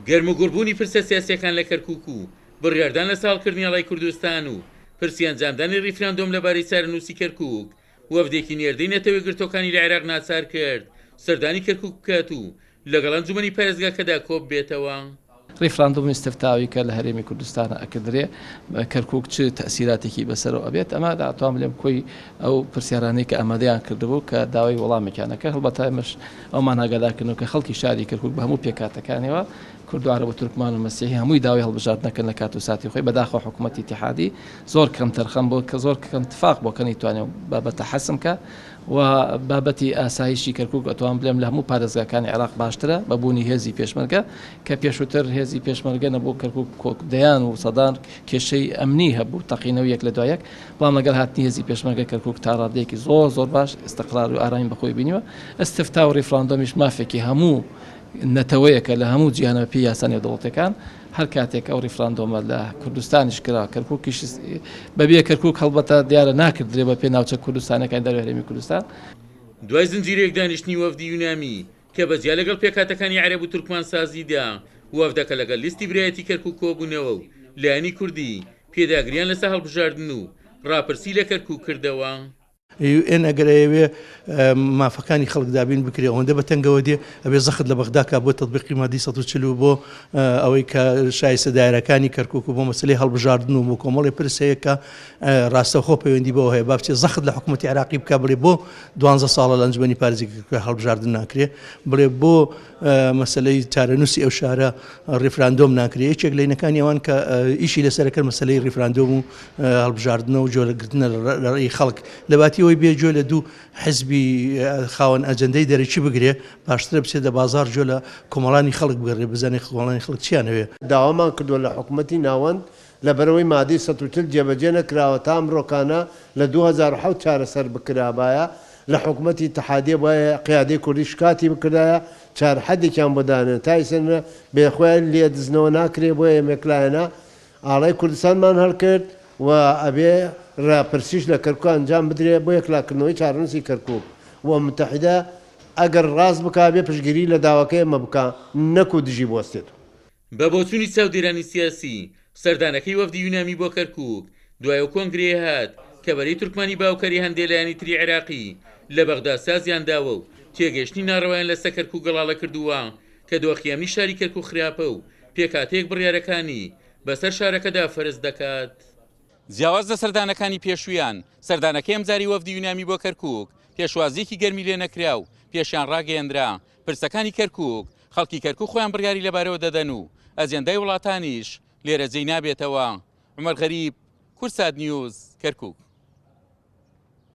گەرم و گوڕبوونی پرسە سیاسیەکان لە کەرکووک و بڕیاردان لە ساڵکردنی هەڵای کوردستان و پرسی ئەنجامدانی ڕیفراندۆم لەبارەی چارەنووسی کەرکووک وەفدێکی نێردەی نەتەوەی گرتوەکانی لە عێراق ناچار کرد سەردانی کەرکووک بکات و لەگەڵ ئەنجومەنی پارێزگاکەدا کۆب بێتەوە. ریفراندۆم استفتاوی کە لە هەرێمی کوردستانە ئەکردرێ کەرکووک چ تەسیراتێکی بەسەرەوە ئەبێت ئەمە داوام لێم کۆی ئەو پرسیارانەی کە ئامادەیان کردبوو کە داوای وەڵامێکیانەکە هەڵبەتە ئێمەش ئەومان ئاگادارکردنەوە کە خەڵکی شاری کەرکووک بە هەموو پێکاتەکانەوە کوردوارە بە تورکمان و مەسیحی هەمووی داوای هەڵبژاردنەکەن لە کات و ساتی خۆی بەداخەوە حکوومەتی اتحادی زۆر کەم تەرخەم بۆ کە زۆر کەم اتفاق بۆ کە نەیتوانێت بابەتە حەسم کە و بابەتی ئاسایشی کەرکووک ئەتوان بڵێم لە هەموو پارێزگاکانی عێراق باشترە بەبوونی هێزی پێشمەرگە کە پێشووتر هێزی پێشمەرگە نەبوو کەرکووک کۆکدەیان و سەدان کێشەی ئەمنی هەبوو تەقینەوە یەک لە دوایەک بەڵام لەگەڵ هاتنی هێزی پێشمەرگە کەرکووک تا ڕادەیەکی زۆر باش ئستقرار و ئارامی بەخۆی بینیوە ئەستفتا و ریفراندۆمیش مافێکی هەموو نەتەوەیەکە لە هەموو جیهانە پێی یاسا نێودەوڵەتەکان هەر کاتێک ئەو ریفراندۆمە لە کوردستانیش کرا کەرکووکیش بەبێ کەرکووک هەڵبەتە دیارە ناکردرێ بە پێ ناوچە کوردستانەکان دەرەوە هەرێمی کوردستان. دوای زنجیرێک دانیشتنی وەفدی یونامی کە بەجیا لەگەڵ پێکاتەکانی عەرەب و تورکمان سازیدا وەفدەکە لەگەڵ لیستی برایەتی کەرکووک کۆبوونەوە و لایەنی کوردی پێداگریان لەسەر هەڵبژاردن و ڕاپرسی لە کەرکووک کردەوە. ئێن ئەگەرەوێ مافەکانی خەڵک دابین بکرێ ئەوەندە بە تەنگەوە دێ ئەبێ زەخت لە بەغدا بۆ تەطبیقی مادی 140 بۆ ئەوەی کە شایستە دایرەکانی کەرکووک بۆ مەسلەی هەڵبژاردن و بۆ کۆمەڵی پرسەیە کە ڕاستەوخۆ پەیوەندی بەوە هەیە با بچێ زەخت لە حکوومەتی عێراقی بکە بڵێ بۆ 12 ساڵە لە ئەنجومەنی پارێزگاکە هەڵبژاردن ناکرێ بڵێ بۆ مەسلەی چارەنووسی ئەو شارە ریفراندۆم ناکرێ یەکێک لە عینەکانی ئەوان کە ئیشی لەسەرەکە مەسلەی ریفراندۆم و هەڵبژاردنەوە و جۆرەگرتنە لە ڕێی خەڵک لە باتیەوەی بێ جۆ لە دوو حزبی خاوەن ئەجەندەی دەرەکی بگرێ باشترە بچێت لە بازار جۆ لە کۆمەڵانی خەڵک بگەڕێ بزانێت کۆمەڵانی خەڵک چیانەوێ. داوامان کردووە لە حکوومەتی ناوەند لە بەرەوەی مادی 140 جێبەجێ نەکراوە تا ئەمڕۆکانە لە 2007 چارەسەر بکرابایە لە حکوومەتی اتحادیە وایە قیادەی کوردی شکاتی بکردایە چار حەدێکیان بۆدانێن تایسەنە بێخۆیان لێ دزنەوە ناکرێ بۆ ئێمێکلایەنە ئاڵای کوردستانمان هەڵکرد و ئەبێ ڕاپرسیش لە کەرکووک ئەنجام بدرێ بۆ یەکلاکردنەوەی چارەنووسی کەرکووک و متحیدە ئەگەر ڕاست بکا بێ پشگیری لە داواکەی ئەمە بکە نەکو دژی بوەستێت. بە بۆچوونی چاودێرانی سیاسی سەردانەکەی وەفدی یونامی بۆ کەرکووک دوایە کۆنگرێ هات کە بەرەی تورکمانی باوکەری هەندێلایانی تری عێراقی لە بەغدا سازیان داوە و تێگەشتنی ناڕەوایان لەسەر کەرکووک گەڵاڵە کردووە کە دۆخیامی شاری کەرکووک خراپە و پێکاتەیەک بڕیارەکانی بەسەر شارەکەدا فەرز دەکات. جیاواز لە سەردانەکانی پێشویان سەردانەکەی ئەمجاری وەفدی یونامی بۆ کەرکووک پێشوازیەکی گەرمی لێ نەکرا و پێشیان ڕاگەیەندرا پرسەکانی کەرکووک خەڵکی کەرکووک خۆیان بڕیاری لەبارەوە دەدەن و ئەجێندای وڵاتانیش لێرە جێی نابێتەوە. عومەر غەریب، کورسات نیوز، کەرکووک.